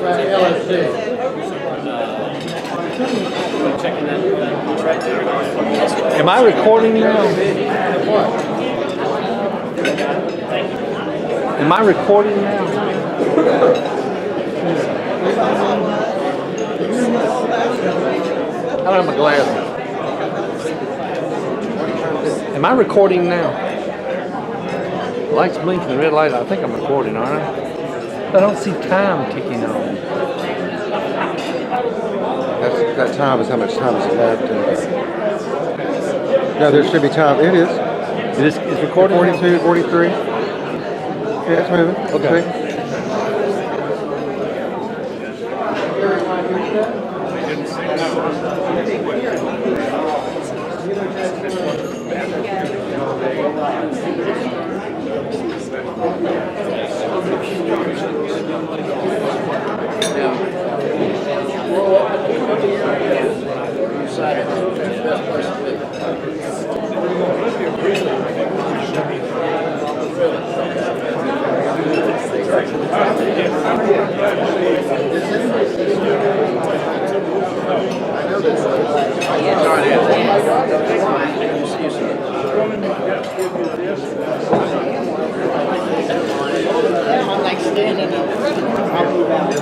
Checking that right there. Am I recording now? Am I recording now? I don't have my glasses. Am I recording now? The light's blinking, the red light. I think I'm recording, aren't I? I don't see time ticking on. That time is how much time is left. No, there should be time. It is. It's recording? 42, 43. Yeah, it's moving. Okay. I'm like standing up. I'll move out.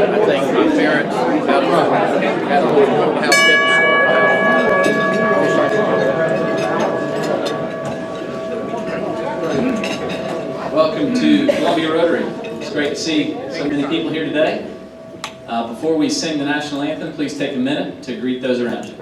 I think my parents had a little house Welcome to Columbia Rotary. It's great to see so many people here today. Before we sing the national anthem, please take a minute to greet those around you.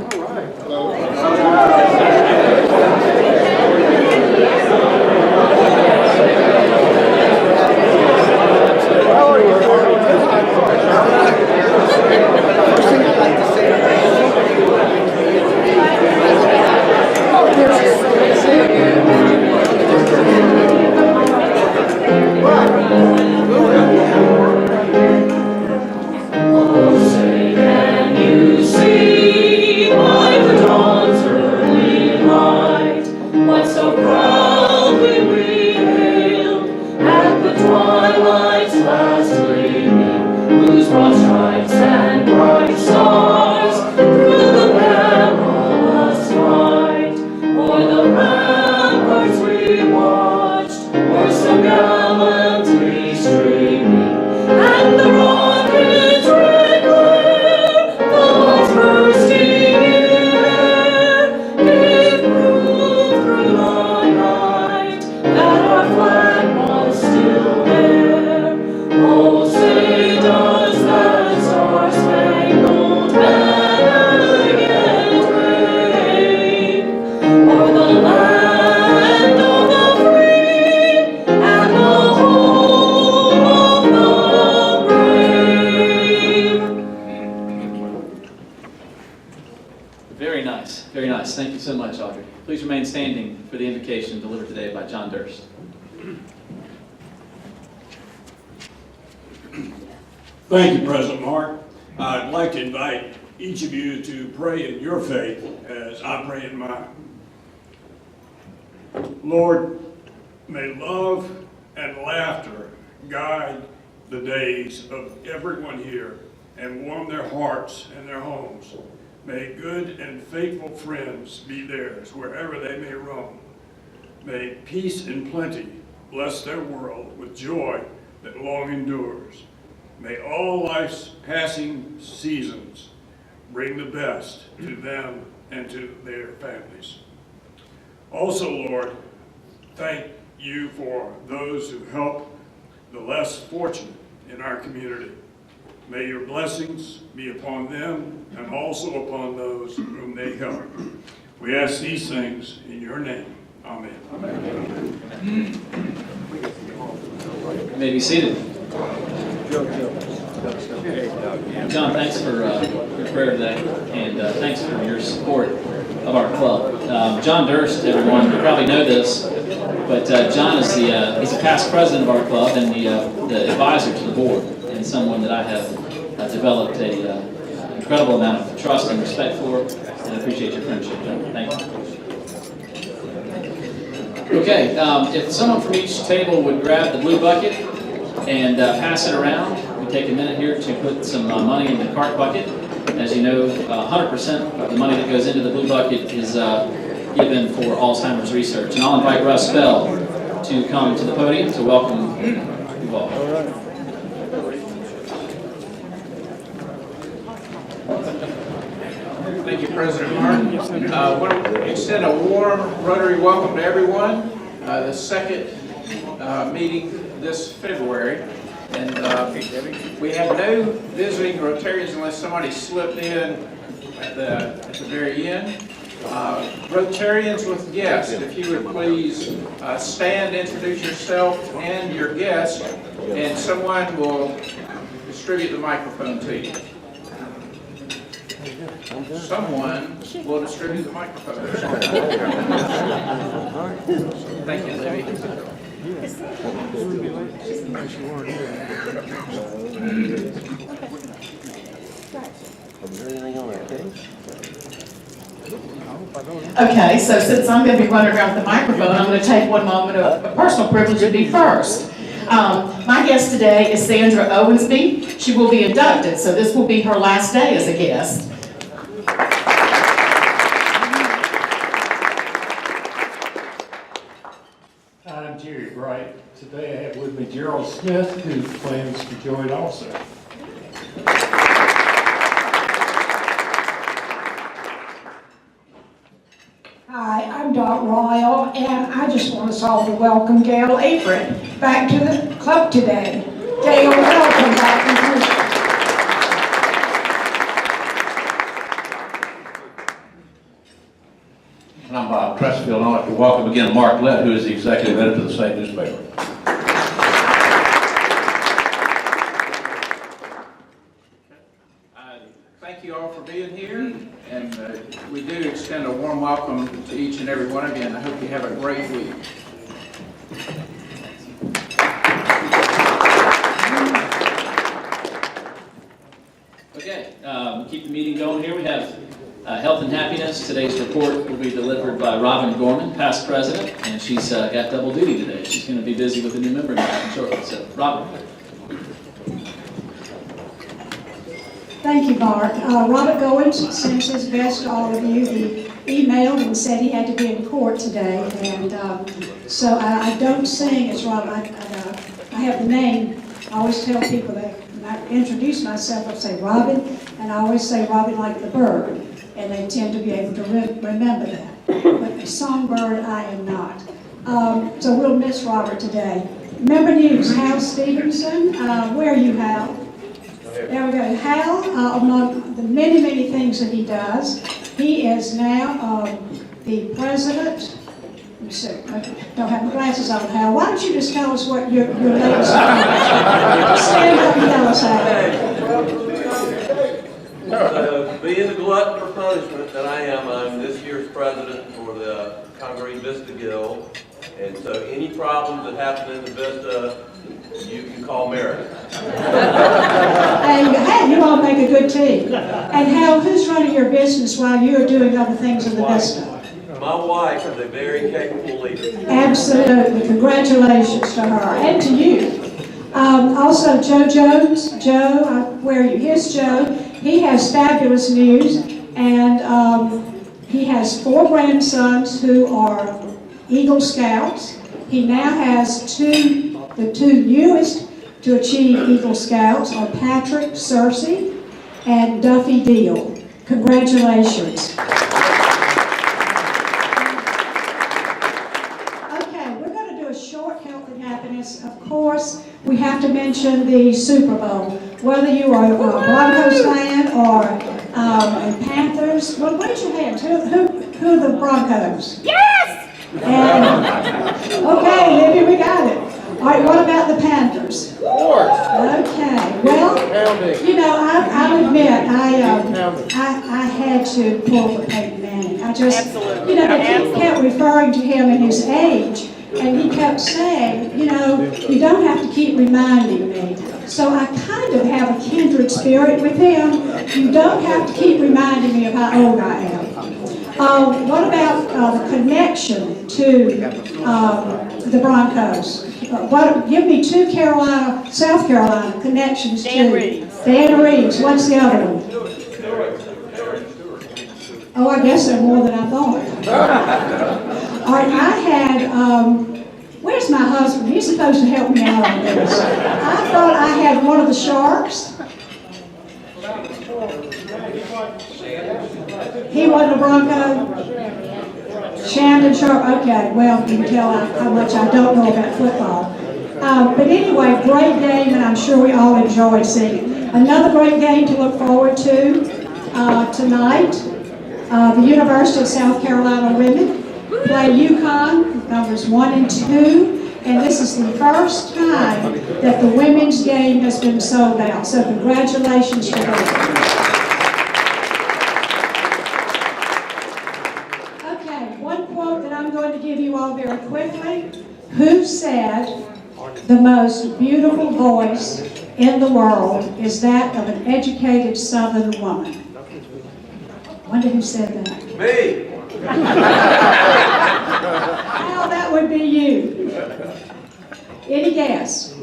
Very nice. Thank you so much, Audrey. Please remain standing for the invocation delivered today by John Durst. Thank you, President Mark. I'd like to invite each of you to pray in your faith as I pray in mine. Lord, may love and laughter guide the days of everyone here and warm their hearts and their homes. May good and faithful friends be theirs wherever they may roam. May peace and plenty bless their world with joy that long endures. May all life's passing seasons bring the best to them and to their families. Also, Lord, thank you for those who help the less fortunate in our community. May your blessings be upon them and also upon those whom they help. We ask these things in your name. Amen. You may be seated. John, thanks for your prayer today, and thanks for your support of our club. John Durst, everyone, you probably know this, but John is he's a past president of our club and the advisor to the board, and someone that I have developed a incredible amount of trust and respect for, and I appreciate your friendship, John. Thank you. Okay, if someone from each table would grab the blue bucket and pass it around. We take a minute here to put some money in the cart bucket. As you know, 100% of the money that goes into the blue bucket is given for Alzheimer's research. And I'll invite Russ Bell to come to the podium to welcome you all. Thank you, President Martin. I want to extend a warm Rotary welcome to everyone. The second meeting this February. And we have no visiting Rotarians unless somebody slipped in at the very end. Rotarians with guests, if you would please stand, introduce yourself and your guest, and someone will distribute the microphone to you. Someone will distribute the microphone. Thank you, Libby. Okay, so since I'm going to be running around with the microphone, I'm going to take one moment of a personal privilege to be first. My guest today is Sandra Owensby. She will be inducted, so this will be her last day as a guest. I'm Jerry Bright. Today I have with me Gerald Smith, who plans to join also. Hi, I'm Dot Royal, and I just want us all to welcome Gail Apron back to the club today. Gail, welcome back to the club. And I'm Bob Crestfield, and I'd like to welcome again Mark Lett, who is the executive editor of the State Newspaper. Thank you all for being here, and we do extend a warm welcome to each and every one of you, and I hope you have a great week. Okay, keep the meeting going here. We have Health and Happiness. Today's report will be delivered by Robin Gorman, past president, and she's got double duty today. She's going to be busy with a new member now shortly. So, Robin. Thank you, Bart. Robert Goins sends his best to all of you. He emailed and said he had to be in court today, and so I don't sing as Robert. I have the name. I always tell people that when I introduce myself, I say Robin, and I always say Robin like the bird, and they tend to be able to remember that. But the songbird, I am not. So we'll miss Robert today. Member News, Hal Stevenson. Where are you, Hal? There we go. Hal, among the many, many things that he does, he is now the president. Let me see. I don't have my glasses on, Hal. Why don't you just tell us what your latest stand up and tell us, Hal. Being the glutton for punishment that I am, I'm this year's president for the Congaree Vista Guild. And so any problems that happen in the Vista, you can call Meredith. And hey, you all make a good team. And Hal, who's running your business while you're doing other things in the Vista? My wife is a very capable leader. Absolutely. Congratulations to her and to you. Also, Joe Jones. Joe, where are you? Here's Joe. He has fabulous news, and he has 4 grandsons who are Eagle Scouts. He now has the two newest to achieve Eagle Scouts are Patrick Searcy and Duffy Deal. Congratulations. Okay, we're going to do a short health and happiness. Of course, we have to mention the Super Bowl. Whether you are a Broncos fan or a Panthers, well, raise your hands. Who are the Broncos? Yes! And, okay, Libby, we got it. All right, what about the Panthers? Of course. Okay, well, You know, I'll admit, I had to pull for Peyton Manning. I just, you know, they kept referring to him and his age, and he kept saying, you know, you don't have to keep reminding me. So I kind of have a kindred spirit with him. You don't have to keep reminding me of how old I am. What about the connection to the Broncos? Give me two South Carolina connections to Dan Reeves. What's the other one? Oh, I guess there are more than I thought. All right, I had, where's my husband? He's supposed to help me out on this. I thought I had one of the Sharks. He wasn't a Bronco? Shandon Sharp, okay, well, you can tell how much I don't know about football. But anyway, great game, and I'm sure we all enjoyed seeing it. Another great game to look forward to tonight. The University of South Carolina women play UConn, numbers 1 and 2, and this is the first time that the women's game has been sold out, so congratulations to them. One quote that I'm going to give you all very quickly. Who said the most beautiful voice in the world is that of an educated Southern woman? I wonder who said that. Me! Well, that would be you. Any guess?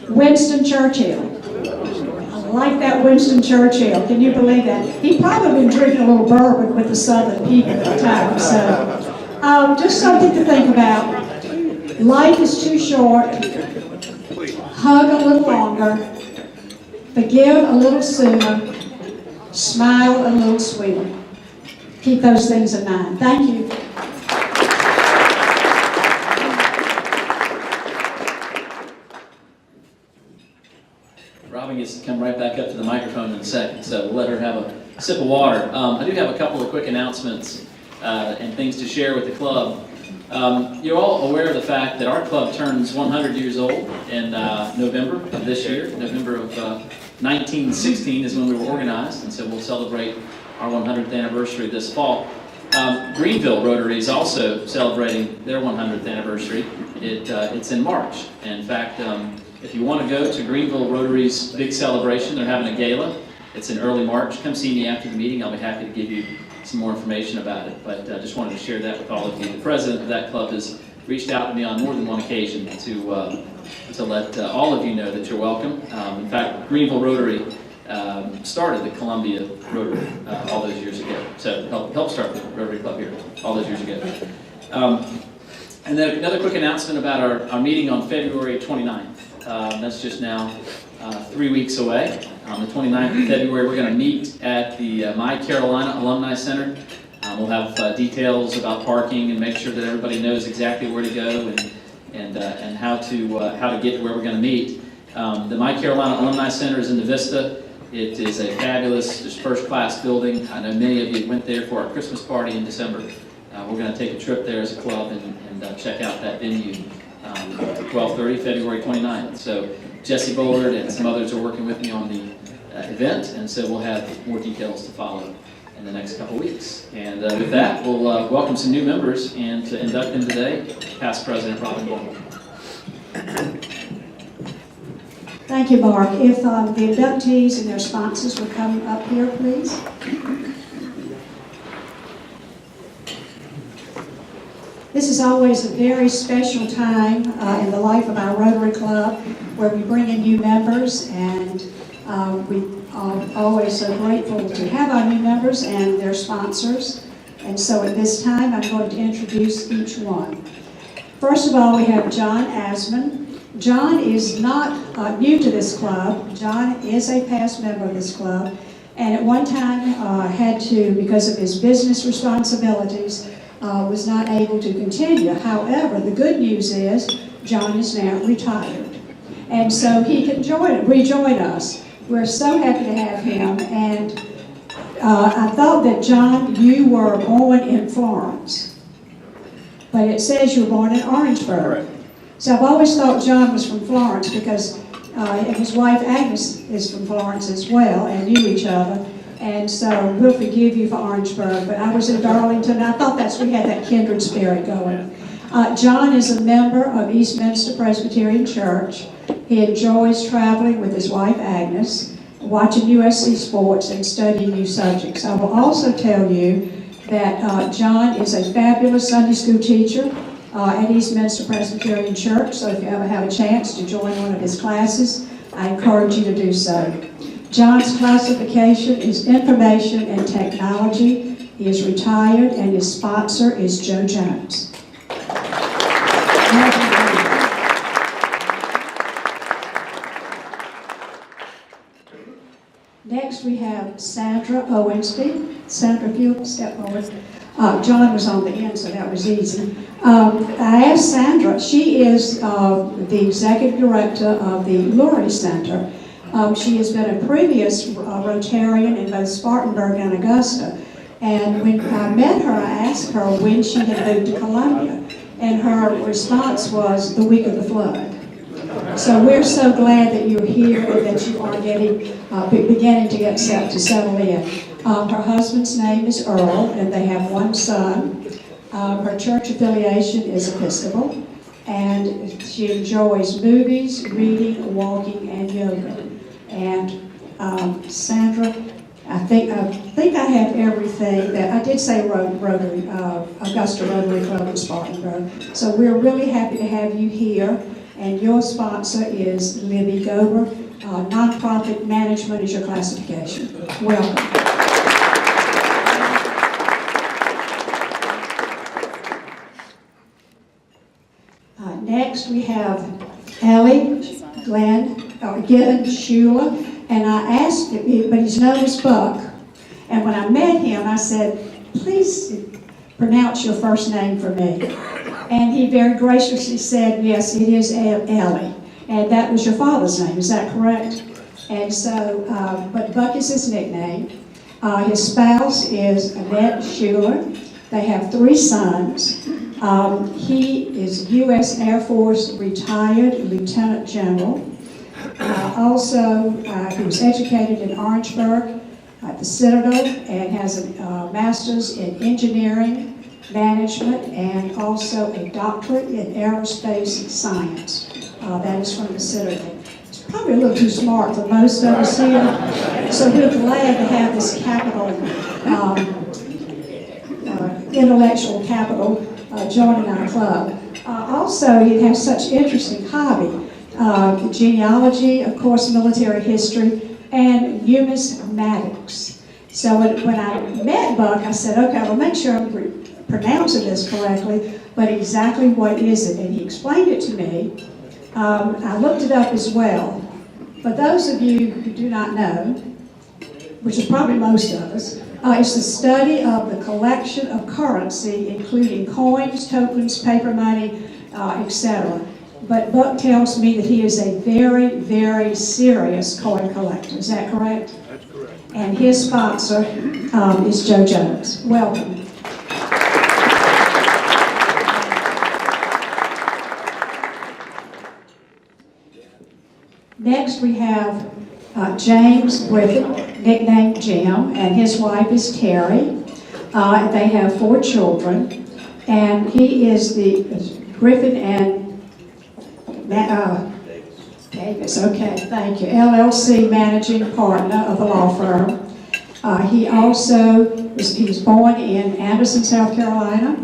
Winston Churchill. I like that Winston Churchill. Can you believe that? He'd probably been drinking a little bourbon with the Southern people at the time. So, just something to think about. Life is too short. Hug a little longer. Forgive a little sooner. Smile a little sweeter. Keep those things in mind. Thank you. Robin gets to come right back up to the microphone in a second, so we'll let her have a sip of water. I do have a couple of quick announcements and things to share with the club. You're all aware of the fact that our club turns 100 years old in November of this year. November of 1916 is when we were organized, and so we'll celebrate our 100th anniversary this fall. Greenville Rotary is also celebrating their 100th anniversary. It's in March. In fact, if you want to go to Greenville Rotary's big celebration, they're having a gala. It's in early March. Come see me after the meeting. I'll be happy to give you some more information about it. But I just wanted to share that with all of you. The president of that club has reached out to me on more than one occasion to let all of you know that you're welcome. In fact, Greenville Rotary started the Columbia Rotary all those years ago. So helped start the Rotary Club here all those years ago. And then another quick announcement about our meeting on February 29th. That's just now 3 weeks away. On the 29th of February, we're going to meet at the My Carolina Alumni Center. We'll have details about parking and make sure that everybody knows exactly where to go and how to get to where we're going to meet. The My Carolina Alumni Center is in the Vista. It is a fabulous, just first-class building. I know many of you went there for our Christmas party in December. We're going to take a trip there as a club and check out that venue. 12:30, February 29th. So Jesse Bullard and some others are working with me on the event, and so we'll have more details to follow in the next couple weeks. And with that, we'll welcome some new members and to induct them today, past President Robin Bullard. Thank you, Mark. If the inductees and their sponsors would come up here, please. This is always a very special time in the life of our Rotary Club where we bring in new members, and we are always so grateful to have our new members and their sponsors. And so at this time, I'm going to introduce each one. First of all, we have John Asman. John is not new to this club. John is a past member of this club, and at one time had to, because of his business responsibilities, was not able to continue. However, the good news is John is now retired, and so he can rejoin us. We're so happy to have him, and I thought that, John, you were born in Florence, but it says you were born in Orangeburg. So I've always thought John was from Florence because and his wife Agnes is from Florence as well, and knew each other. And so we'll forgive you for Orangeburg, but I was in Darlington, and I thought we had that kindred spirit going. John is a member of Eastminster Presbyterian Church. He enjoys traveling with his wife Agnes, watching USC sports, and studying new subjects. I will also tell you that John is a fabulous Sunday school teacher at Eastminster Presbyterian Church, so if you ever have a chance to join one of his classes, I encourage you to do so. John's classification is Information and Technology. He is retired, and his sponsor is Joe Jones. Next, we have Sandra Owensby. Sandra, if you'll step forward. John was on the end, so that was easy. I asked Sandra, she is the executive director of the Lurie Center. She has been a previous Rotarian in both Spartanburg and Augusta. And when I met her, I asked her when she had moved to Columbia. And her response was the week of the flood. So we're so glad that you're here and that you are beginning to get set to settle in. Her husband's name is Earl, and they have one son. Her church affiliation is Episcopal, and she enjoys movies, reading, walking, and yoga. And Sandra, I think I have everything that I did say. Rotary, Augusta Rotary Club in Spartanburg. So we're really happy to have you here. And your sponsor is Libby Gober. Nonprofit management is your classification. Welcome. Next we have Ellie Given Shula, and I asked him, but he's known as Buck. And when I met him, I said, please pronounce your first name for me. And he very graciously said, yes, it is Ellie. And that was your father's name, is that correct? And so, but Buck is his nickname. His spouse is Annette Schuler. They have 3 sons. He is U.S. Air Force retired Lieutenant General. Also, he was educated in Orangeburg at the Citadel and has a master's in engineering, management, and also a doctorate in aerospace science. That is from the Citadel. It's probably a little too smart for most of us here, so we're glad to have this capital, intellectual capital, joining our club. Also, he has such interesting hobby, genealogy, of course, military history, and numismatics. So when I met Buck, I said, okay, I'll make sure I'm pronouncing this correctly, but exactly what is it? And he explained it to me. I looked it up as well. For those of you who do not know, which is probably most of us, it's the study of the collection of currency, including coins, tokens, paper money, etc. But Buck tells me that he is a very, very serious coin collector. Is that correct? That's correct. And his sponsor is Joe Jones. Welcome. Next we have James Griffin, nicknamed Jim, and his wife is Terry. They have 4 children, and he is the Griffin and Davis, okay, thank you, LLC managing partner of the law firm. He was born in Anderson, South Carolina.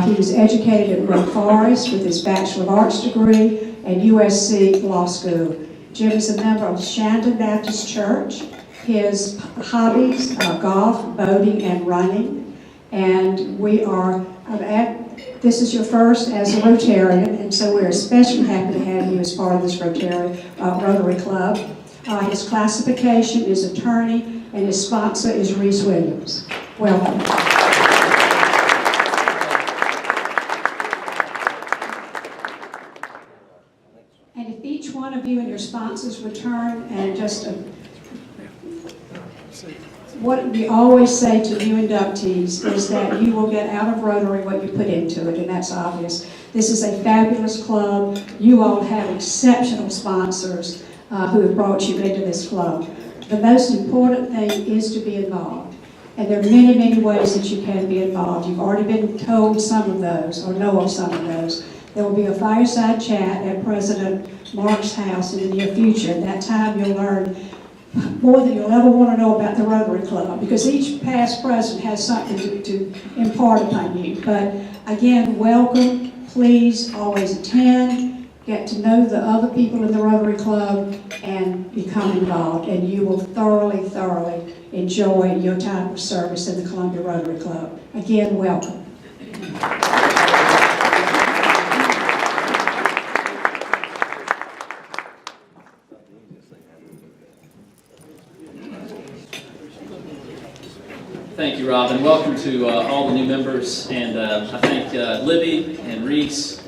He was educated at Wake Forest with his Bachelor of Arts degree and USC Law School. Jim is a member of Shandon Baptist Church. His hobbies are golf, boating, and running. And this is your first as a Rotarian, and so we're especially happy to have you as part of this Rotary Club. His classification is attorney, and his sponsor is Reese Williams. Welcome. And if each one of you and your sponsors would turn and just what we always say to new inductees is that you will get out of Rotary what you put into it, and that's obvious. This is a fabulous club. You all have exceptional sponsors. who have brought you into this club. The most important thing is to be involved. And there are many, many ways that you can be involved. You've already been told some of those, or know of some of those. There will be a fireside chat at President Mark's house in the near future. At that time, you'll learn more than you'll ever want to know about the Rotary Club, because each past president has something to impart upon you. But again, welcome. Please always attend, get to know the other people in the Rotary Club, and become involved. And you will thoroughly, thoroughly enjoy your time of service in the Columbia Rotary Club. Again, welcome. Thank you, Rob, and welcome to all the new members. And I thank Libby and Reese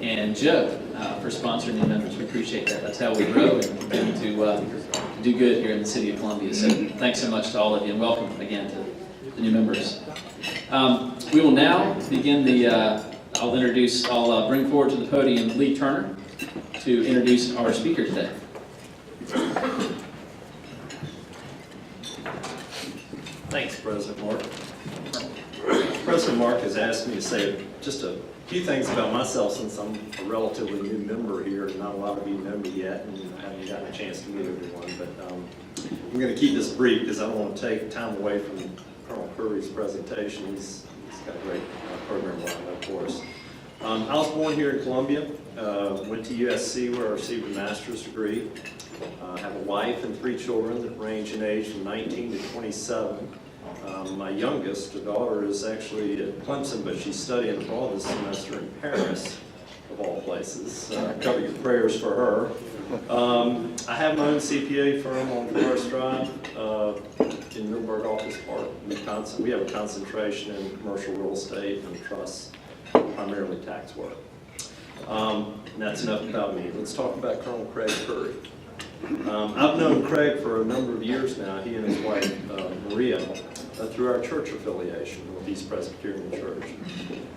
and Joe for sponsoring new members. We appreciate that. That's how we grow and continue to do good here in the city of Columbia. So thanks so much to all of you, and welcome again to the new members. We will now begin the, I'll bring forward to the podium Lee Turner to introduce our speaker today. Thanks, President Mark. President Mark has asked me to say just a few things about myself, since I'm a relatively new member here, and not a lot of you know me yet, and I haven't gotten a chance to meet everyone. But I'm going to keep this brief because I don't want to take time away from Colonel Currey's presentation. He's got a great program lined up for us. I was born here in Columbia, went to USC where I received a master's degree. I have a wife and 3 children that range in age from 19 to 27. My youngest, daughter, is actually at Clemson, but she's studying abroad this semester in Paris, of all places. Cover your prayers for her. I have my own CPA firm on Forest Drive in Newburgh Office Park, Wisconsin. We have a concentration in commercial real estate and trusts, primarily tax work. And that's enough about me. Let's talk about Colonel Craig Currey. I've known Craig for a number of years now, he and his wife Maria, through our church affiliation with East Presbyterian Church.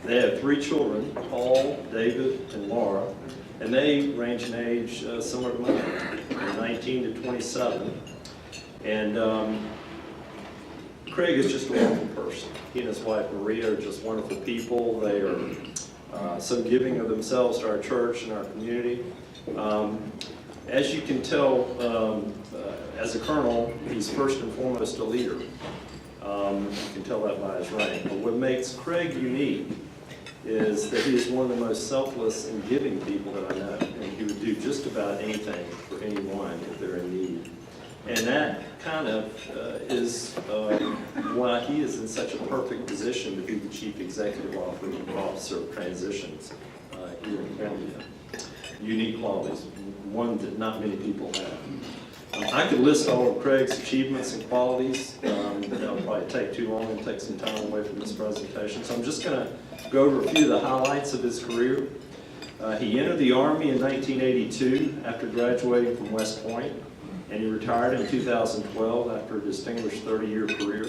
They have 3 children, Paul, David, and Laura, and they range in age similar to mine, 19 to 27. And Craig is just a wonderful person. He and his wife Maria are just wonderful people. They are so giving of themselves to our church and our community. As you can tell, as a colonel, he's first and foremost a leader. You can tell that by his rank. But what makes Craig unique is that he is one of the most selfless and giving people that I know. And he would do just about anything for anyone if they're in need. And that kind of is why he is in such a perfect position to be the Chief Executive Officer of Transitions here in Columbia. Unique qualities, one that not many people have. I could list all of Craig's achievements and qualities, but that'll probably take too long and take some time away from this presentation. So I'm just going to go over a few of the highlights of his career. He entered the Army in 1982 after graduating from West Point, and he retired in 2012 after a distinguished 30-year career.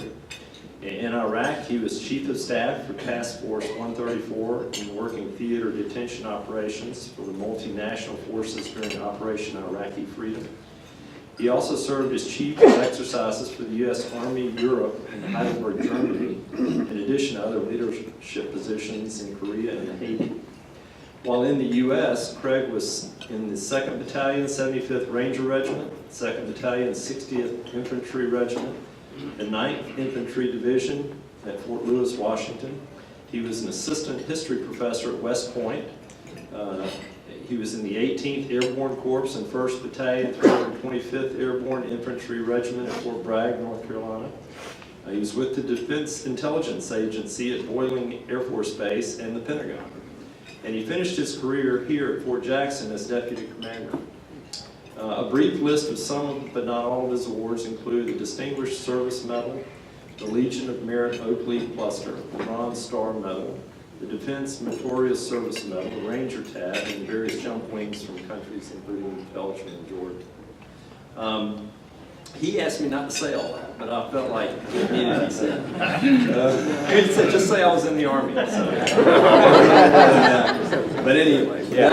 In Iraq, he was Chief of Staff for Task Force 134 in working theater detention operations for the multinational forces during Operation Iraqi Freedom. He also served as Chief of Exercises for the U.S. Army Europe in Heidelberg, Germany, in addition to other leadership positions in Korea and Haiti. While in the U.S., Craig was in the 2nd Battalion, 75th Ranger Regiment, 2nd Battalion, 60th Infantry Regiment, the 9th Infantry Division at Fort Lewis, Washington. He was an assistant history professor at West Point. He was in the 18th Airborne Corps and 1st Battalion, 325th Airborne Infantry Regiment at Fort Bragg, North Carolina. He was with the Defense Intelligence Agency at Boiling Air Force Base and the Pentagon. And he finished his career here at Fort Jackson as Deputy Commander. A brief list of some, but not all of his awards include the Distinguished Service Medal, the Legion of Merit Oak Leaf Cluster, the Bronze Star Medal, the Defense Meritorious Service Medal, the Ranger Tab, and various jump wings from countries including Belgium and Jordan. He asked me not to say all that, but I felt like it needed to be said. He said, just say I was in the Army. So. But anyway, yeah.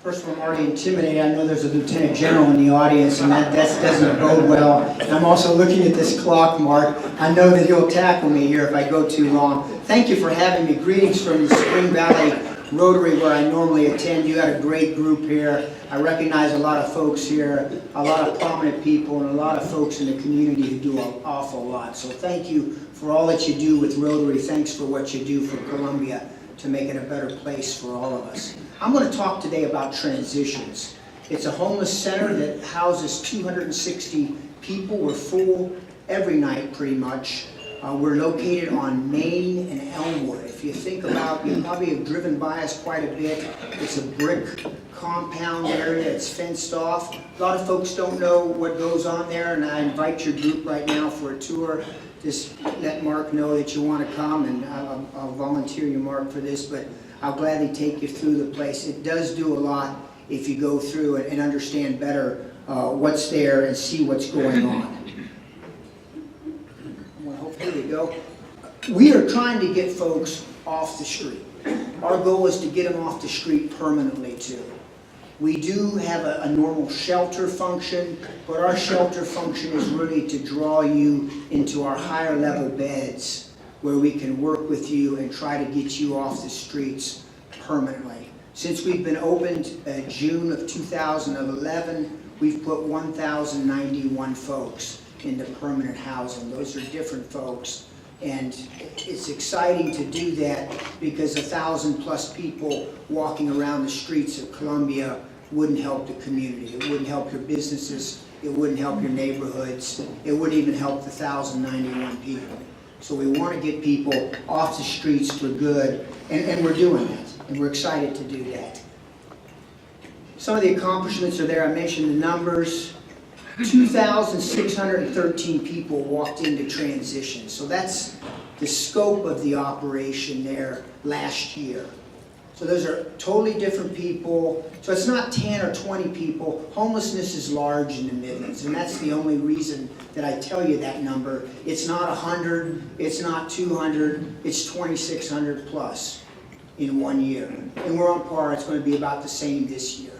First of all, I'm already intimidated. I know there's a lieutenant general in the audience, and that doesn't bode well. I'm also looking at this clock, Mark. I know that he'll tackle me here if I go too long. Thank you for having me. Greetings from the Spring Valley Rotary, where I normally attend. You had a great group here. I recognize a lot of folks here, a lot of prominent people, and a lot of folks in the community who do an awful lot. So thank you for all that you do with Rotary. Thanks for what you do for Columbia to make it a better place for all of us. I'm going to talk today about transitions. It's a homeless center that houses 260 people. We're full every night pretty much. We're located on Main and Elmwood. If you think about, you probably have driven by us quite a bit. It's a brick compound area. It's fenced off. A lot of folks don't know what goes on there, and I invite your group right now for a tour. Just let Mark know that you want to come, and I'll volunteer you, Mark, for this, but I'll gladly take you through the place. It does do a lot if you go through and understand better what's there and see what's going on. Here we go. We are trying to get folks off the street. Our goal is to get them off the street permanently too. We do have a normal shelter function, but our shelter function is really to draw you into our higher level beds where we can work with you and try to get you off the streets permanently. Since we've been opened June of 2011, we've put 1,091 folks into permanent housing. Those are different folks, and it's exciting to do that because 1,000+ people walking around the streets of Columbia wouldn't help the community. It wouldn't help your businesses. It wouldn't help your neighborhoods. It wouldn't even help the 1,091 people. So we want to get people off the streets for good, and we're doing that, and we're excited to do that. Some of the accomplishments are there. I mentioned the numbers. 2,613 people walked into transition. So that's the scope of the operation there last year. So those are totally different people. So it's not 10 or 20 people. Homelessness is large in the Midlands, and that's the only reason that I tell you that number. It's not 100, it's not 200, it's 2,600 plus in 1 year. And we're on par. It's going to be about the same this year.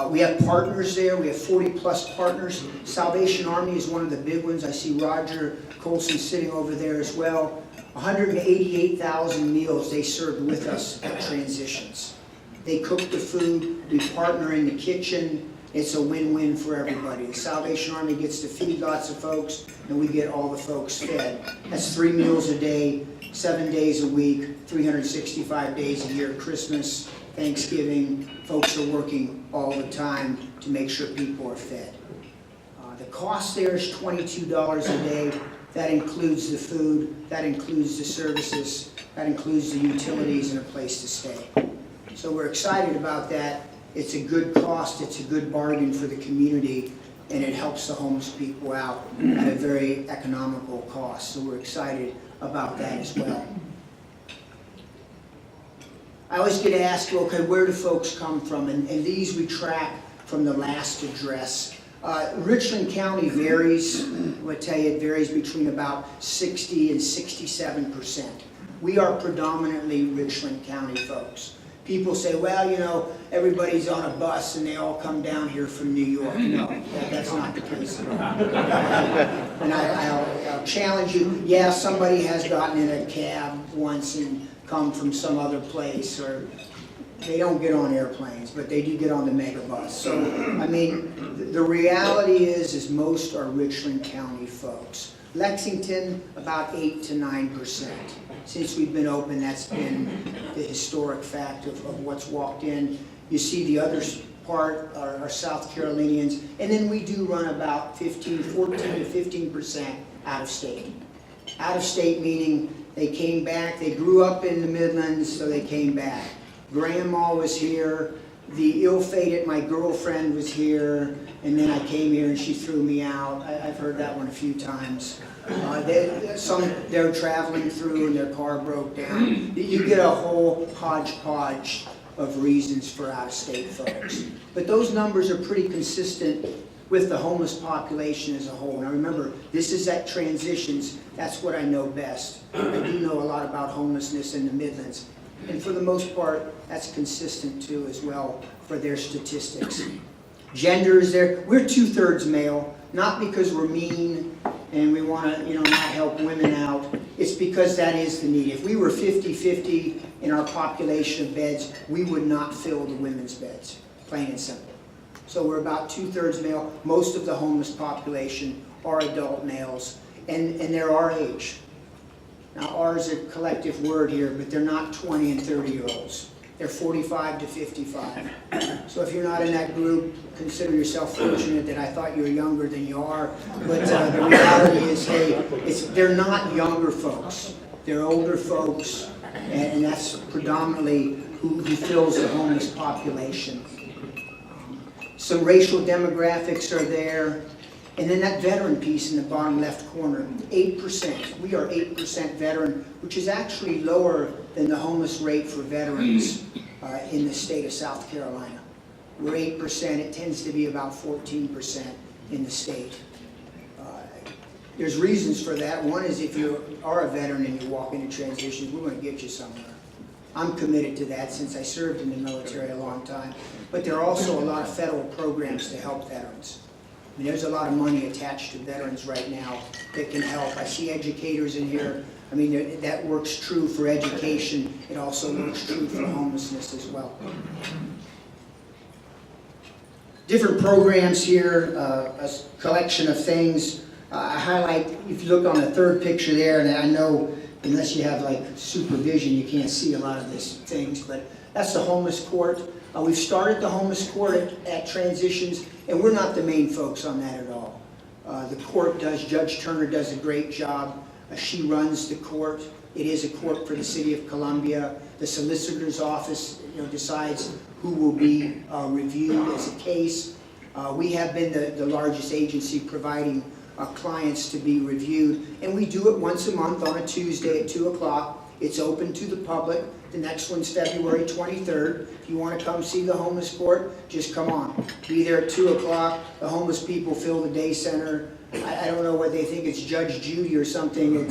We have partners there. We have 40+ partners. Salvation Army is one of the big ones. I see Roger Colson sitting over there as well. 188,000 meals they served with us at transitions. They cook the food. We partner in the kitchen. It's a win-win for everybody. The Salvation Army gets to feed lots of folks, and we get all the folks fed. That's 3 meals a day, 7 days a week, 365 days a year. Christmas, Thanksgiving, folks are working all the time to make sure people are fed. The cost there is $22 a day. That includes the food, that includes the services, that includes the utilities and a place to stay. So we're excited about that. It's a good cost, it's a good bargain for the community, and it helps the homeless people out at a very economical cost. So we're excited about that as well. I always get asked, well, okay, where do folks come from? And these we track from the last address. Richland County varies. I'm going to tell you it varies between about 60 and 67%. We are predominantly Richland County folks. People say, well, you know, everybody's on a bus and they all come down here from New York. No, that's not the case at all. And I'll challenge you, yeah, somebody has gotten in a cab once and come from some other place, or they don't get on airplanes, but they do get on the megabus. So, I mean, the reality is most are Richland County folks. Lexington, about 8 to 9%. Since we've been open, that's been the historic fact of what's walked in. You see the other part are South Carolinians, and then we do run about 14 to 15% out of state. Out of state meaning they came back, they grew up in the Midlands, so they came back. Grandma was here, the ill-fated, my girlfriend was here, and then I came here and she threw me out. I've heard that one a few times. They're traveling through and their car broke down. You get a whole hodgepodge of reasons for out-of-state folks. But those numbers are pretty consistent with the homeless population as a whole. Now remember, this is at transitions. That's what I know best. I do know a lot about homelessness in the Midlands. And for the most part, that's consistent too as well for their statistics. Gender is there. We're 2/3 male, not because we're mean and we want to, not help women out. It's because that is the need. If we were 50-50 in our population of beds, we would not fill the women's beds, plain and simple. So we're about 2/3 male. Most of the homeless population are adult males, and they're our age. Now, ours is a collective word here, but they're not 20 and 30-year-olds. They're 45 to 55. So if you're not in that group, consider yourself fortunate that I thought you were younger than you are. But the reality is, hey, they're not younger folks. They're older folks, and that's predominantly who fills the homeless population. Some racial demographics are there. And then that veteran piece in the bottom left corner, 8%. We are 8% veteran, which is actually lower than the homeless rate for veterans in the state of South Carolina. We're 8%. It tends to be about 14% in the state. There's reasons for that. One is if you are a veteran and you walk into transitions, we're going to get you somewhere. I'm committed to that since I served in the military a long time. But there are also a lot of federal programs to help veterans. I mean, there's a lot of money attached to veterans right now that can help. I see educators in here. I mean, that works true for education. It also works true for homelessness as well. Different programs here, a collection of things. I highlight, if you look on the third picture there, and I know unless you have like supervision, you can't see a lot of these things, but that's the homeless court. We've started the homeless court at Transitions, and we're not the main folks on that at all. The court does, Judge Turner does a great job. She runs the court. It is a court for the City of Columbia. The solicitor's office decides who will be reviewed as a case. We have been the largest agency providing clients to be reviewed, and we do it once a month on a Tuesday at 2 o'clock. It's open to the public. The next one's February 23rd. If you want to come see the homeless court, just come on. Be there at 2 o'clock. The homeless people fill the day center. I don't know what they think it's Judge Judy or something.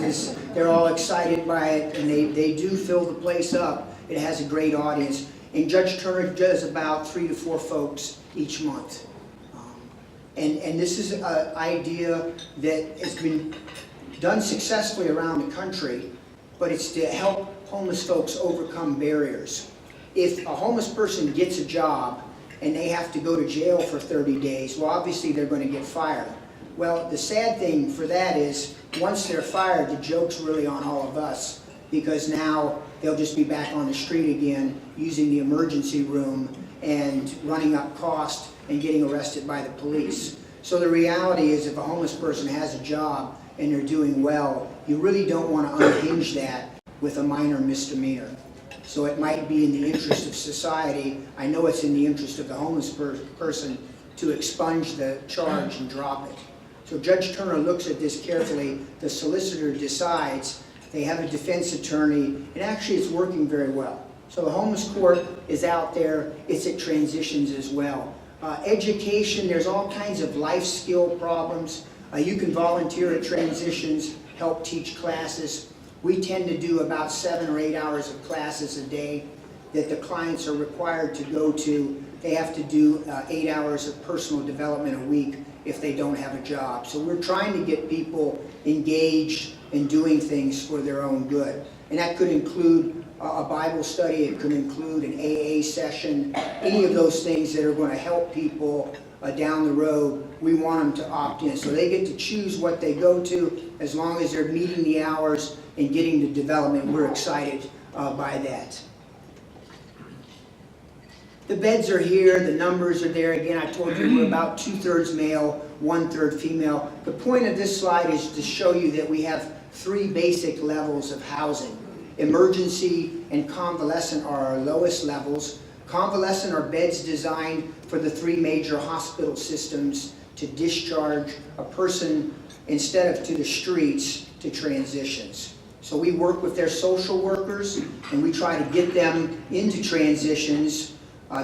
They're all excited by it, and they do fill the place up. It has a great audience. And Judge Turner does about 3 to 4 folks each month. And this is an idea that has been done successfully around the country, but it's to help homeless folks overcome barriers. If a homeless person gets a job and they have to go to jail for 30 days, well, obviously they're going to get fired. Well, the sad thing for that is once they're fired, the joke's really on all of us, because now they'll just be back on the street again using the emergency room and running up cost and getting arrested by the police. So the reality is if a homeless person has a job and they're doing well, you really don't want to unhinge that with a minor misdemeanor. So it might be in the interest of society. I know it's in the interest of the homeless person to expunge the charge and drop it. So Judge Turner looks at this carefully. The solicitor decides. They have a defense attorney, and actually it's working very well. So the homeless court is out there. It's at Transitions as well. Education, there's all kinds of life skill problems. You can volunteer at Transitions, help teach classes. We tend to do about 7 or 8 hours of classes a day that the clients are required to go to. They have to do 8 hours of personal development a week if they don't have a job. So we're trying to get people engaged in doing things for their own good. And that could include a Bible study, it could include an AA session, any of those things that are going to help people down the road. We want them to opt in. So they get to choose what they go to as long as they're meeting the hours and getting the development. We're excited by that. The beds are here, the numbers are there. Again, I told you we're about 2/3 male, 1/3 female. The point of this slide is to show you that we have 3 basic levels of housing. Emergency and convalescent are our lowest levels. Convalescent are beds designed for the 3 major hospital systems to discharge a person instead of to the streets to Transitions. So we work with their social workers and we try to get them into Transitions.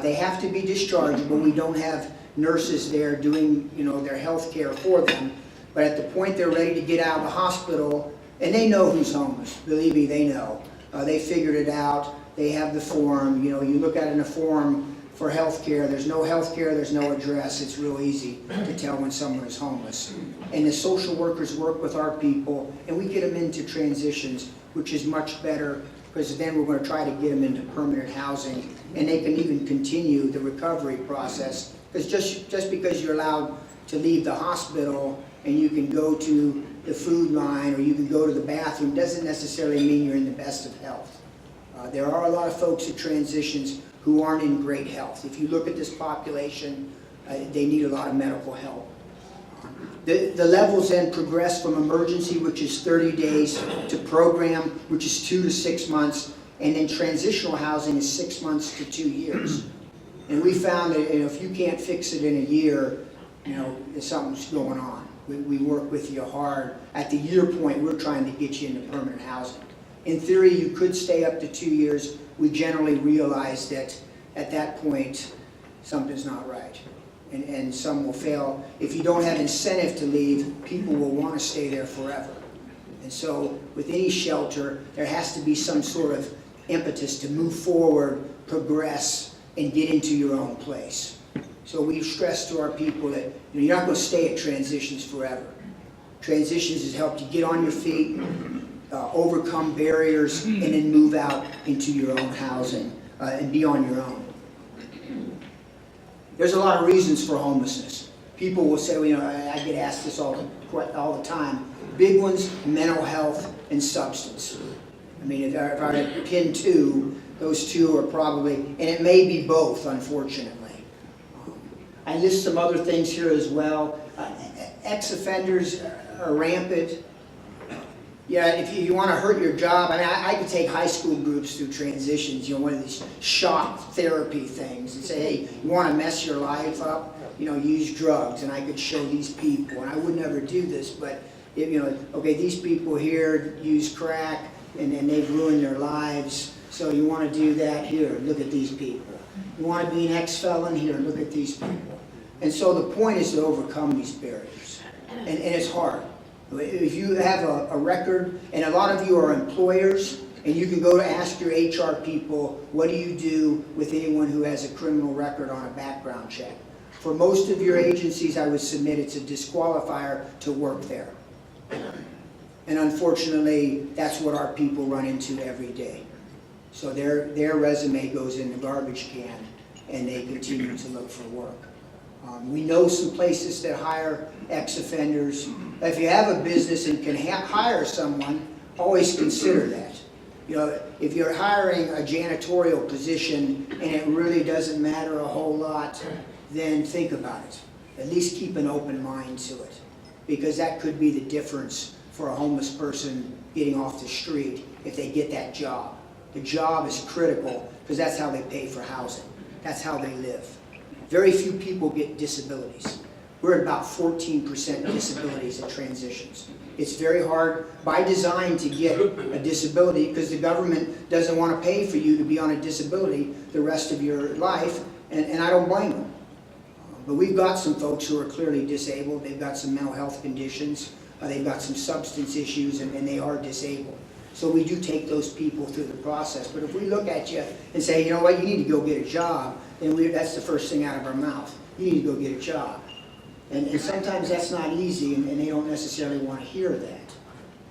They have to be discharged, but we don't have nurses there doing their health care for them. But at the point they're ready to get out of the hospital, and they know who's homeless, believe me, they know. They figured it out. they have the form. You know, you look at it in a form for healthcare, there's no healthcare, there's no address. It's real easy to tell when someone is homeless. And the social workers work with our people, and we get them into transitions, which is much better, because then we're going to try to get them into permanent housing, and they can even continue the recovery process. Because just because you're allowed to leave the hospital and you can go to the food line or you can go to the bathroom doesn't necessarily mean you're in the best of health. There are a lot of folks at transitions who aren't in great health. If you look at this population, they need a lot of medical help. The levels then progress from emergency, which is 30 days, to program, which is 2 to 6 months, and then transitional housing is 6 months to 2 years. And we found that if you can't fix it in a year, you know, something's going on. We work with you hard. At the year point, we're trying to get you into permanent housing. In theory, you could stay up to 2 years. We generally realize that at that point, something's not right. And some will fail. If you don't have incentive to leave, people will want to stay there forever. And so with any shelter, there has to be some sort of impetus to move forward, progress, and get into your own place. So we've stressed to our people that you're not going to stay at transitions forever. Transitions has helped you get on your feet, overcome barriers, and then move out into your own housing and be on your own. There's a lot of reasons for homelessness. People will say, well, you know, I get asked this all the time. Big ones, mental health and substance. I mean, if I were to pin two, those two are probably, and it may be both, unfortunately. I list some other things here as well. Ex-offenders are rampant. Yeah, if you want to hurt your job, I mean, I could take high school groups through transitions, you know, one of these shock therapy things, and say, hey, you want to mess your life up? You know, use drugs, and I could show these people, and I would never do this, but, you know, okay, these people here use crack, and they've ruined their lives, so you want to do that? Here, look at these people. You want to be an ex-felon? Here, look at these people. And so the point is to overcome these barriers, and it's hard. If you have a record, and a lot of you are employers, and you can go to ask your HR people, what do you do with anyone who has a criminal record on a background check? For most of your agencies, I would submit it's a disqualifier to work there. And unfortunately, that's what our people run into every day. So their resume goes in the garbage can, and they continue to look for work. We know some places that hire ex-offenders. If you have a business and can hire someone, always consider that. You know, if you're hiring a janitorial position and it really doesn't matter a whole lot, then think about it. At least keep an open mind to it, because that could be the difference for a homeless person getting off the street if they get that job. The job is critical because that's how they pay for housing. That's how they live. Very few people get disabilities. We're at about 14% disabilities at transitions. It's very hard by design to get a disability because the government doesn't want to pay for you to be on a disability the rest of your life, and I don't blame them. But we've got some folks who are clearly disabled. They've got some mental health conditions. They've got some substance issues, and they are disabled. So we do take those people through the process. But if we look at you and say, you know what, you need to go get a job, then that's the first thing out of our mouth. You need to go get a job. And sometimes that's not easy, and they don't necessarily want to hear that.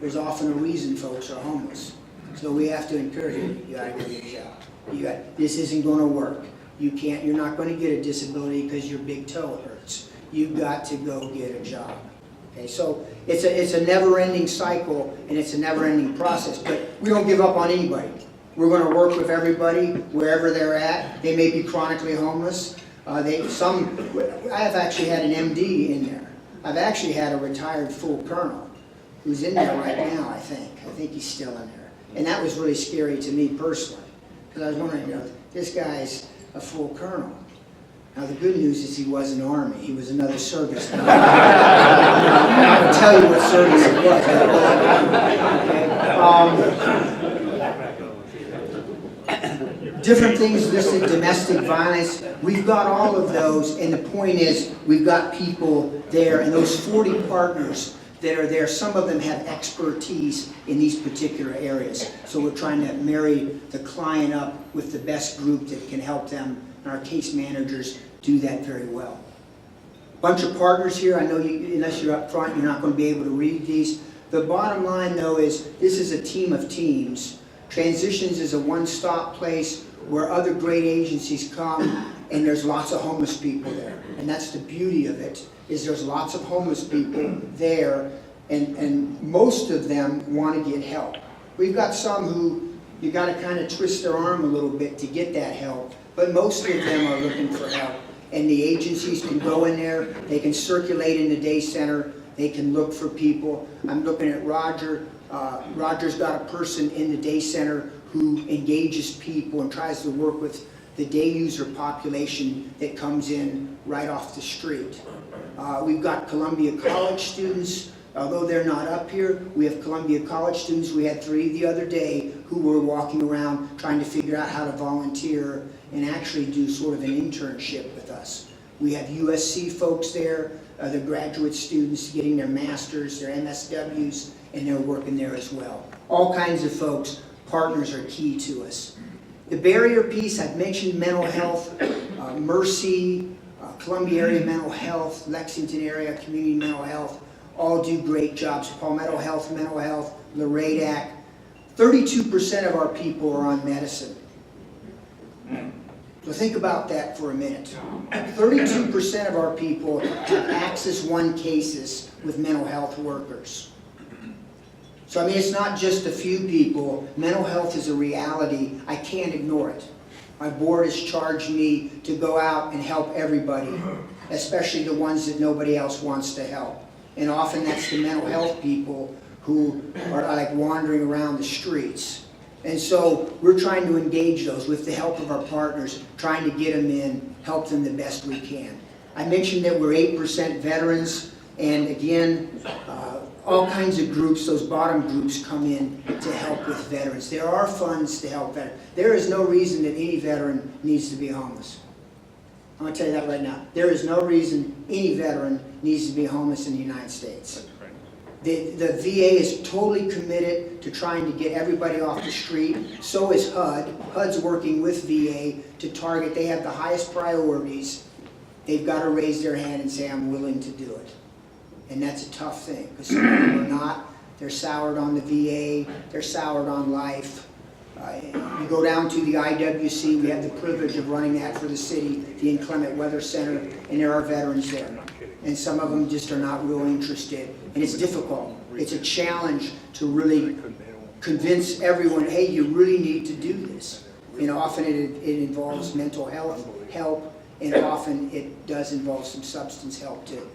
There's often a reason folks are homeless. So we have to encourage you, you got to go get a job. This isn't going to work. You're not going to get a disability because your big toe hurts. You've got to go get a job. Okay, so it's a never-ending cycle, and it's a never-ending process, but we don't give up on anybody. We're going to work with everybody wherever they're at. They may be chronically homeless. I have actually had an MD in there. I've actually had a retired full colonel who's in there right now, I think. I think he's still in there. And that was really scary to me personally, because I was wondering, you know, this guy's a full colonel. Now the good news is he wasn't Army. He was another service. I'm not going to tell you what service it was. Different things listed, domestic violence. We've got all of those, and the point is we've got people there, and those 40 partners that are there. Some of them have expertise in these particular areas. So we're trying to marry the client up with the best group that can help them, and our case managers do that very well. Bunch of partners here. I know you, unless you're up front, you're not going to be able to read these. The bottom line, though, is this is a team of teams. Transitions is a one-stop place where other great agencies come, and there's lots of homeless people there. And that's the beauty of it, is there's lots of homeless people there, and most of them want to get help. We've got some who you got to kind of twist their arm a little bit to get that help, but most of them are looking for help. And the agencies can go in there, they can circulate in the day center, they can look for people. I'm looking at Roger. Roger's got a person in the day center who engages people and tries to work with the day user population that comes in right off the street. We've got Columbia College students. Although they're not up here, we have Columbia College students. We had 3 the other day who were walking around trying to figure out how to volunteer and actually do sort of an internship with us. We have USC folks there, the graduate students getting their masters, their MSWs, and they're working there as well. All kinds of folks. Partners are key to us. The barrier piece, I've mentioned mental health, Mercy, Columbia area mental health, Lexington area community mental health, all do great jobs. Palmetto Health, Mental Health, Loradac. 32% of our people are on medicine. So think about that for a minute. 32% of our people have Axis 1 cases with mental health workers. So I mean, it's not just a few people. Mental health is a reality. I can't ignore it. My board has charged me to go out and help everybody, especially the ones that nobody else wants to help. And often that's the mental health people who are like wandering around the streets. And so we're trying to engage those with the help of our partners, trying to get them in, help them the best we can. I mentioned that we're 8% veterans, and again, all kinds of groups, those bottom groups come in to help with veterans. There are funds to help veterans. There is no reason that any veteran needs to be homeless. I'm going to tell you that right now. There is no reason any veteran needs to be homeless in the United States. The VA is totally committed to trying to get everybody off the street. So is HUD. HUD's working with VA to target. They have the highest priorities. They've got to raise their hand and say, I'm willing to do it. And that's a tough thing, because some of them are not. They're soured on the VA. They're soured on life. You go down to the IWC. We have the privilege of running that for the city, the Inclement Weather Center, and there are veterans there. And some of them just are not real interested. And it's difficult. It's a challenge to really convince everyone, hey, you really need to do this. And often it involves mental health help, and often it does involve some substance help too.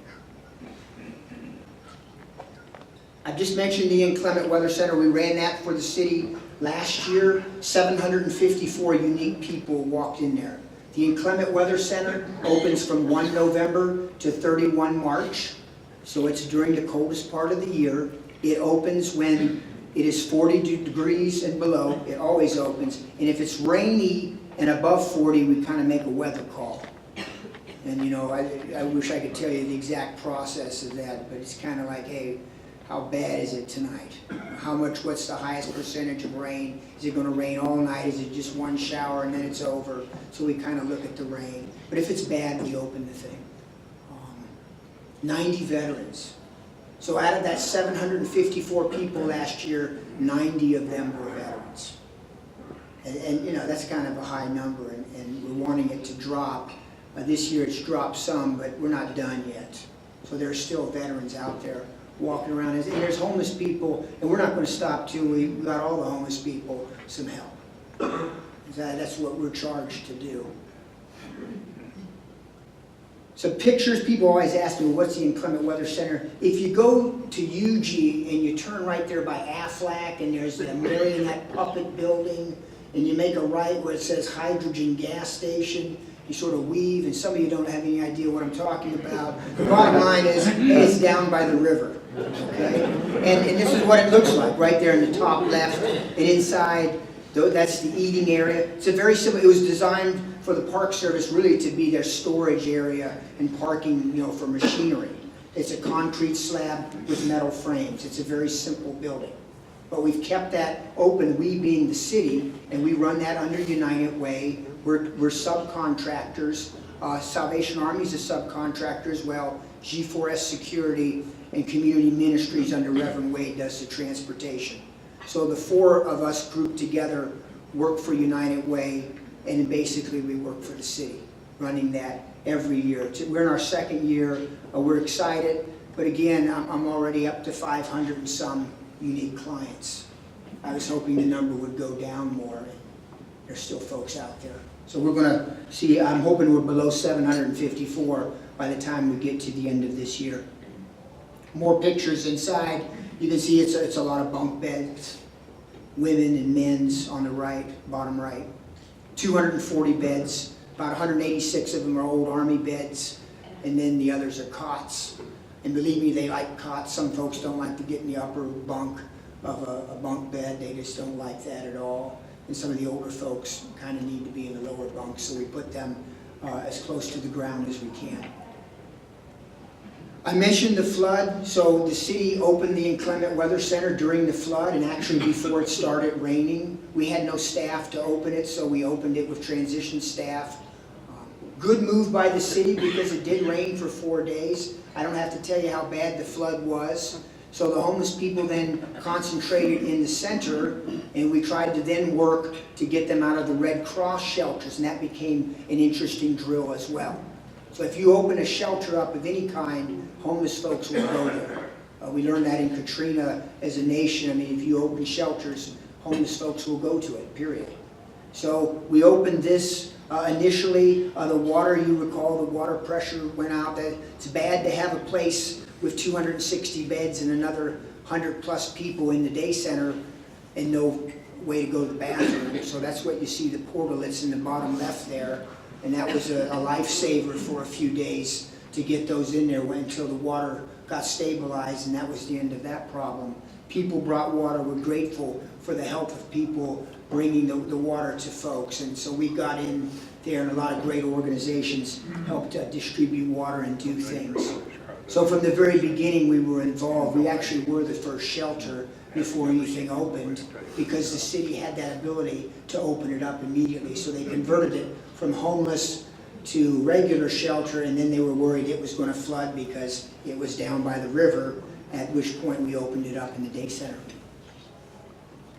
I've just mentioned the Inclement Weather Center. We ran that for the city last year. 754 unique people walked in there. The Inclement Weather Center opens from 1 November to 31 March. So it's during the coldest part of the year. It opens when it is 40 degrees and below. It always opens. And if it's rainy and above 40, we kind of make a weather call. And you know, I wish I could tell you the exact process of that, but it's kind of like, hey, how bad is it tonight? What's the highest percentage of rain? Is it going to rain all night? Is it just one shower and then it's over? So we kind of look at the rain. But if it's bad, we open the thing. 90 veterans. So out of that 754 people last year, 90 of them were veterans. And you know, that's kind of a high number, and we're wanting it to drop. This year it's dropped some, but we're not done yet. So there's still veterans out there walking around. And there's homeless people, and we're not going to stop till we got all the homeless people some help. That's what we're charged to do. So pictures, people always ask me, what's the Inclement Weather Center? If you go to UG and you turn right there by Aflac, and there's the marionette puppet building, and you make a right where it says hydrogen gas station, you sort of weave, and some of you don't have any idea what I'm talking about. The bottom line is, it's down by the river. Okay? And this is what it looks like, right there in the top left, and inside, that's the eating area. It's a very simple, it was designed for the Park Service really to be their storage area and parking, you know, for machinery. It's a concrete slab with metal frames. It's a very simple building. But we've kept that open, we being the city, and we run that under United Way. We're subcontractors. Salvation Army is a subcontractor as well. G4S Security and Community Ministries under Reverend Wade does the transportation. So the four of us grouped together work for United Way, and basically we work for the city, running that every year. We're in our second year. We're excited, but again, I'm already up to 500 and some unique clients. I was hoping the number would go down more, and there's still folks out there. So we're going to see, I'm hoping we're below 754 by the time we get to the end of this year. More pictures inside. You can see it's a lot of bunk beds, women and men's on the right, bottom right. 240 beds, about 186 of them are old Army beds, and then the others are cots. And believe me, they like cots. Some folks don't like to get in the upper bunk of a bunk bed. They just don't like that at all. And some of the older folks kind of need to be in the lower bunks, so we put them as close to the ground as we can. I mentioned the flood. So the city opened the Inclement Weather Center during the flood, and actually before it started raining. We had no staff to open it, so we opened it with transition staff. Good move by the city because it did rain for 4 days. I don't have to tell you how bad the flood was. So the homeless people then concentrated in the center, and we tried to then work to get them out of the Red Cross shelters, and that became an interesting drill as well. So if you open a shelter up of any kind, homeless folks will go there. We learned that in Katrina as a nation. I mean, if you open shelters, homeless folks will go to it, period. So we opened this initially. The water, you recall, the water pressure went out. It's bad to have a place with 260 beds and another 100 plus people in the day center and no way to go to the bathroom. So that's what you see, the portalets in the bottom left there. And that was a lifesaver for a few days to get those in there until the water got stabilized, and that was the end of that problem. People brought water. We're grateful for the help of people bringing the water to folks. And so we got in there, and a lot of great organizations helped distribute water and do things. So from the very beginning we were involved. We actually were the first shelter before anything opened because the city had that ability to open it up immediately. So they converted it from homeless to regular shelter, and then they were worried it was going to flood because it was down by the river, at which point we opened it up in the day center.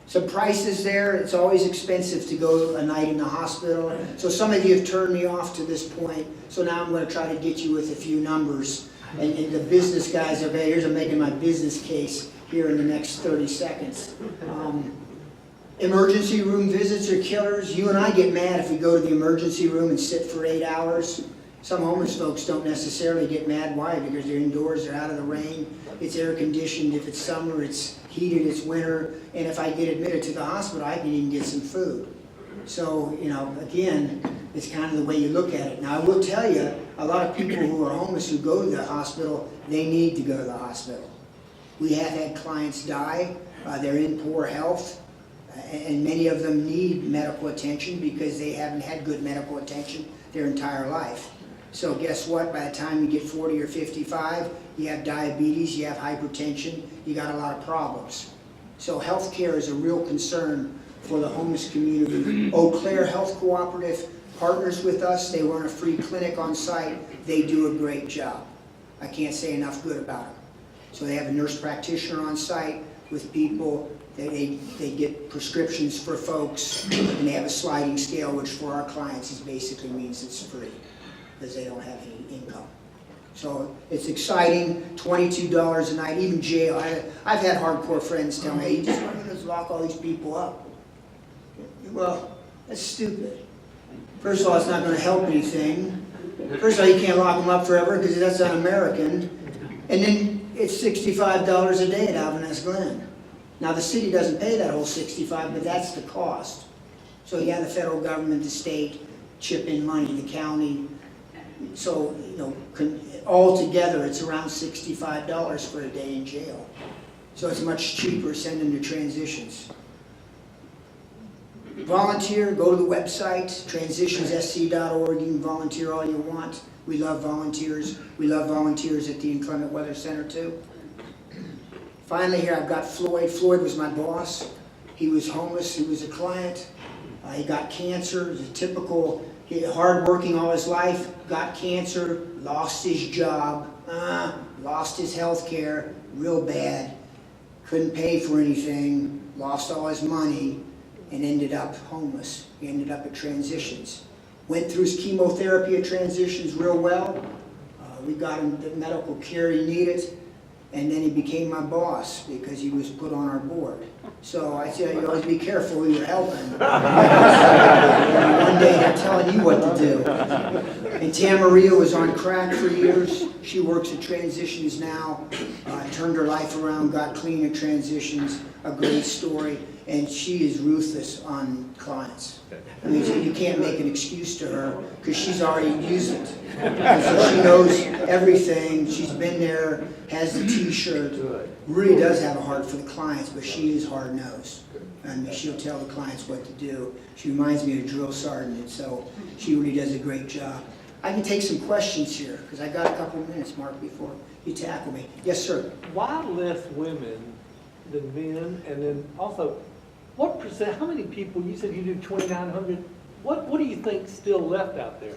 Some prices there. It's always expensive to go a night in the hospital. So some of you have turned me off to this point, so now I'm going to try to get you with a few numbers. And the business guys are there. Here's I'm making my business case here in the next 30 seconds. Emergency room visits are killers. You and I get mad if we go to the emergency room and sit for 8 hours. Some homeless folks don't necessarily get mad. Why? Because they're indoors, they're out of the rain, it's air conditioned. If it's summer, it's heated, it's winter. And if I get admitted to the hospital, I can even get some food. So, you know, again, it's kind of the way you look at it. Now, I will tell you, a lot of people who are homeless who go to the hospital, they need to go to the hospital. We have had clients die. They're in poor health. And many of them need medical attention because they haven't had good medical attention their entire life. So guess what? By the time you get 40 or 55, you have diabetes, you have hypertension, you got a lot of problems. So health care is a real concern for the homeless community. Eau Claire Health Cooperative partners with us. They run a free clinic on site. They do a great job. I can't say enough good about them. So they have a nurse practitioner on site with people. They get prescriptions for folks, and they have a sliding scale, which for our clients is basically means it's free because they don't have any income. So it's exciting, $22 a night, even jail. I've had hardcore friends tell me, hey, you just want to just lock all these people up. Well, that's stupid. First of all, it's not going to help anything. First of all, you can't lock them up forever because that's un-American. And then it's $65 a day at Alvarez Glen. Now, the city doesn't pay that whole $65, but that's the cost. So, yeah, the federal government, the state chip in money, the county. So, you know, all together, it's around $65 for a day in jail. So it's much cheaper sending to transitions. Volunteer, go to the website, transitionssc.org. You can volunteer all you want. We love volunteers. We love volunteers at the Inclement Weather Center too. Finally here I've got Floyd. Floyd was my boss. He was homeless. He was a client. He got cancer. He's a typical, hard-working all his life, got cancer, lost his job, lost his health care real bad, couldn't pay for anything, lost all his money, and ended up homeless. He ended up at Transitions. Went through his chemotherapy at Transitions real well. We got him the medical care he needed, and then he became my boss because he was put on our board. So I tell you, always be careful who you're helping. One day they're telling you what to do. And Tamaria was on crack for years. She works at Transitions now. Turned her life around, got clean at Transitions. A great story. And she is ruthless on clients. I mean, you can't make an excuse to her because she's already used it. So she knows everything. She's been there, has the t-shirt, really does have a heart for the clients, but she is hard-nosed. And she'll tell the clients what to do. She reminds me of a drill sergeant, so she really does a great job. I can take some questions here because I got a couple of minutes, Mark, before you tackle me. Yes, sir. Why less women than men? And then also, what percent, how many people, you said you do 2,900, what do you think still left out there?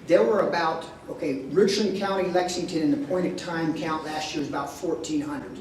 There were about, okay, Richland County, Lexington, and the point of time count last year was about 1,400.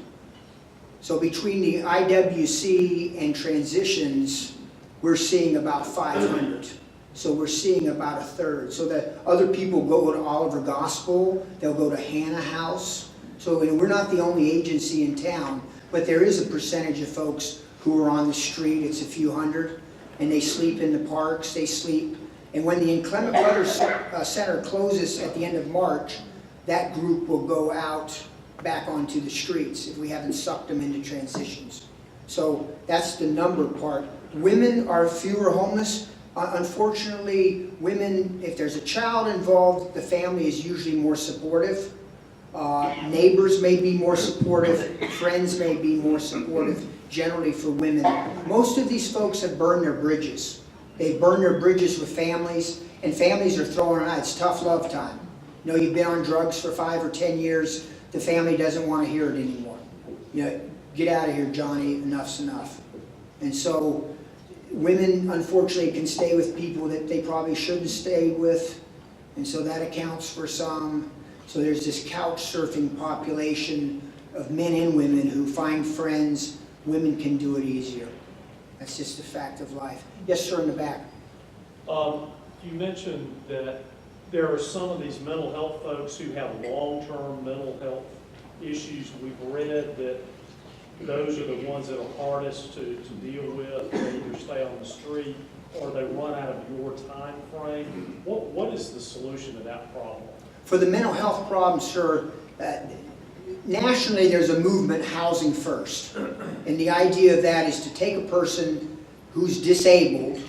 So between the IWC and Transitions, we're seeing about 500. So we're seeing about a third. So that other people go to Oliver Gospel, they'll go to Hannah House. So we're not the only agency in town, but there is a percentage of folks who are on the street. It's a few hundred, and they sleep in the parks, they sleep. And when the Inclement Weather Center closes at the end of March, that group will go out back onto the streets if we haven't sucked them into Transitions. So that's the number part. Women are fewer homeless. Unfortunately, women, if there's a child involved, the family is usually more supportive. Neighbors may be more supportive. Friends may be more supportive, generally for women. Most of these folks have burned their bridges. They've burned their bridges with families, and families are throwing it out. It's tough love time. You know, you've been on drugs for 5 or 10 years. The family doesn't want to hear it anymore. You know, get out of here, Johnny. Enough's enough. And so women, unfortunately, can stay with people that they probably shouldn't stay with, and so that accounts for some. So there's this couch surfing population of men and women who find friends. Women can do it easier. That's just a fact of life. Yes, sir, in the back. You mentioned that there are some of these mental health folks who have long-term mental health issues. We've read that those are the ones that are hardest to deal with. They either stay on the street or they run out of your time frame. What is the solution to that problem? For the mental health problem, sir, nationally there's a movement, housing first. And the idea of that is to take a person who's disabled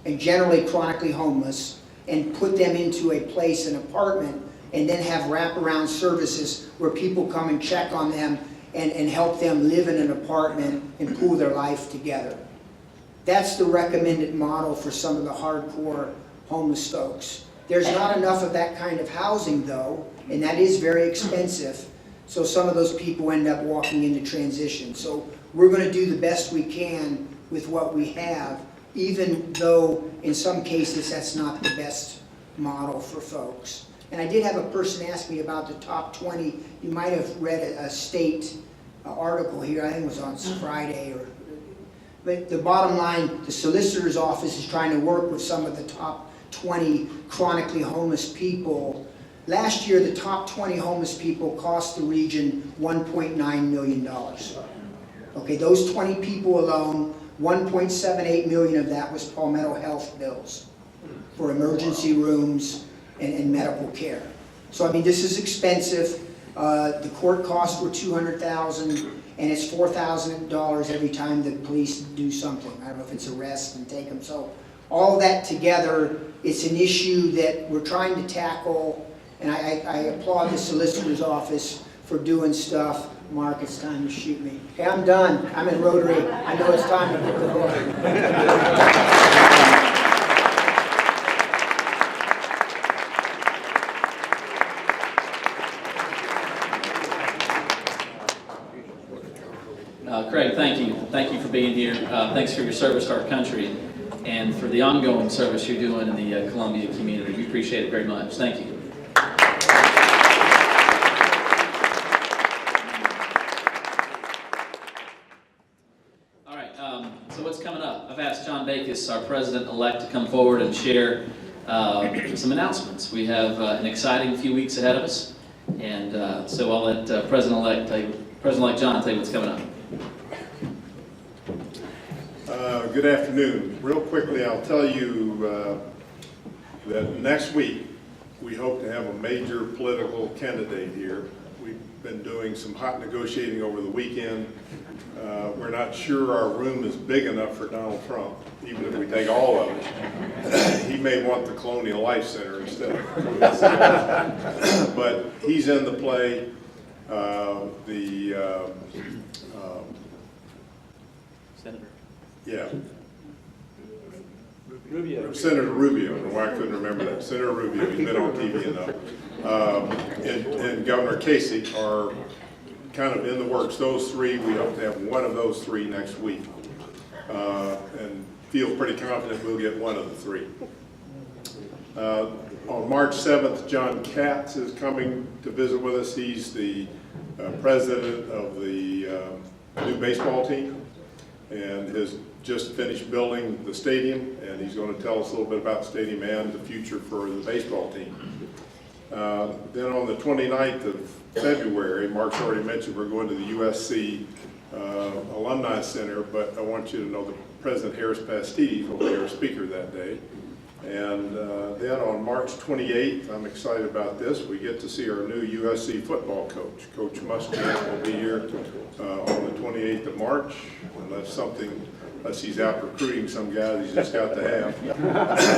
and generally chronically homeless and put them into a place, an apartment, and then have wraparound services where people come and check on them and help them live in an apartment and pool their life together. That's the recommended model for some of the hardcore homeless folks. There's not enough of that kind of housing though, and that is very expensive. So some of those people end up walking into Transition. So we're going to do the best we can with what we have, even though in some cases that's not the best model for folks. And I did have a person ask me about the top 20. You might have read a state article here, I think it was on Friday. But the bottom line, the solicitor's office is trying to work with some of the top 20 chronically homeless people. Last year, the top 20 homeless people cost the region $1.9 million. Okay, those 20 people alone, 1.78 million of that was Palmetto Health bills for emergency rooms and medical care. So I mean, this is expensive. The court costs were $200,000, and it's $4,000 every time the police do something. I don't know if it's arrest and take them. So all that together, it's an issue that we're trying to tackle, and I applaud the solicitor's office for doing stuff. Mark, it's time to shoot me. Hey, I'm done. I'm in Rotary. I know it's time to hit the hook. Craig, thank you. Thank you for being here. Thanks for your service to our country and for the ongoing service you're doing in the Columbia community. We appreciate it very much. Thank you. All right, so what's coming up? I've asked John Dacus, our president-elect, to come forward and share some announcements. We have an exciting few weeks ahead of us, and so I'll let President-elect John tell you what's coming up. Good afternoon. Real quickly, I'll tell you that next week we hope to have a major political candidate here. We've been doing some hot negotiating over the weekend. We're not sure our room is big enough for Donald Trump, even if we take all of it. He may want the Colonial Life Center instead of but he's in the play. Senator. Yeah. Rubio. Senator Rubio, why I couldn't remember that. Senator Rubio, he's been on TV enough. And Governor Casey are kind of in the works. Those three, we hope to have one of those three next week. And feel pretty confident we'll get one of the three. On March 7th, John Katz is coming to visit with us. He's the president of the new baseball team and has just finished building the stadium, and he's going to tell us a little bit about the stadium and the future for the baseball team. Then on the 29th of February, Mark's already mentioned we're going to the USC Alumni Center, but I want you to know that President Harris Pastides will be our speaker that day. And then on March 28th, I'm excited about this, we get to see our new USC football coach. Coach Muschamp will be here on the 28th of March, unless he's out recruiting some guys he's just got to have.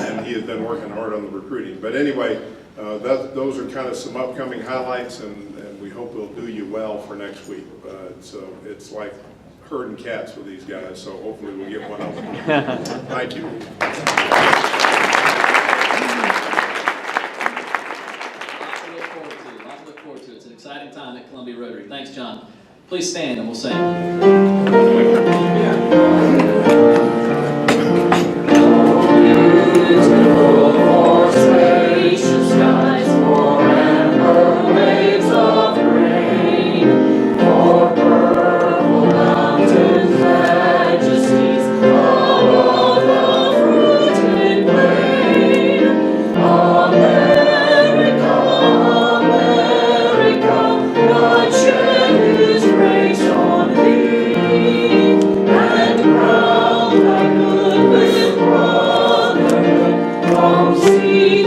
And he has been working hard on the recruiting. But anyway, those are kind of some upcoming highlights, and we hope we'll do you well for next week. So it's like herding cats with these guys, so hopefully we'll get one of them. Thank you. It's an exciting time at Columbia Rotary. Thanks, John. Please stand and we'll sing. See